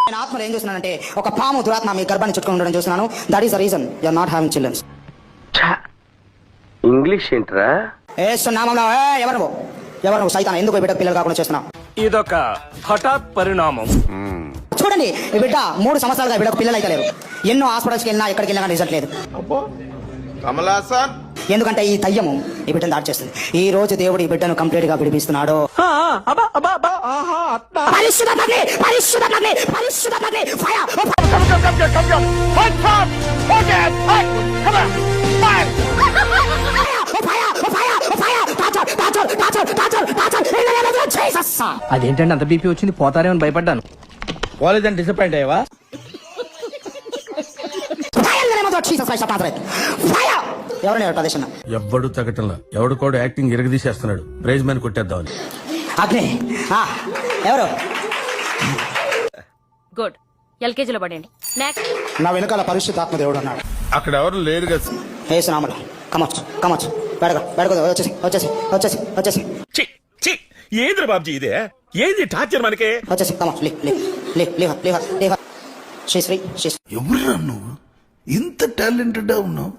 నేను ఆత్మలో ఏం చూస్తున్నానంటే ఒక పాము దురాత్మ మీ గర్భాన్ని చుట్టుకుని ఉండడం చూస్తున్నాను. That is the reason you are not having childrens. English ఏంట్రా? నామంలో ఎవరు నువ్వు సైతాన్ ఎందుకు బిడ్డ పిల్లలు కాకుండా చేస్తున్నావు? ఇదొక హఠాత్ పరిణామం. చూడండి ఈ బిడ్డ 3 సంవత్సరాలుగా బిడ్డకు పిల్లలు అయితే లేరు. ఎన్నో హాస్పిటల్స్కి వెళ్ళినా ఎక్కడికి వెళ్ళినా రిజల్ట్ లేదు. ఎందుకంటే ఈ దయ్యము ఈ బిడ్డను దాడి చేస్తుంది. ఈ రోజు దేవుడు ఈ బిడ్డను కంప్లీట్ గా విడిపిస్తున్నాడు. అదేంటండి అంత బీపీ వచ్చింది? పోతారేమని భయపడ్డాను. పోలేదని డిసప్పాయింట్ అయ్యావా? ఎవరు ప్రదేశం ఎవ్వడు తగ్గటంలా ఎవడు కూడా యాక్టింగ్ ఇరగదీసేస్తున్నాడు. ప్రైజ్ మ్యాన్ కొట్టేద్దామని. అగ్ని ఎవరు? గుడ్. ఎల్కేజీలో పడండి. నెక్స్ట్. నా వెనకాల పరిశుద్ధాత్మ దేవుడు అన్నాడు. అక్కడ ఎవరు లేరు కదా. ఏసునామలో కమొచ్చు బెడగదు వచ్చేసి ఏది బాబ్జీ ఇదే? ఏది టార్చర్ మనకి? వచ్చేసి కమొచ్చు శ్రీశ్రీ ఎవరు నువ్వు ఇంత టాలెంటెడ్ ఉన్నావు?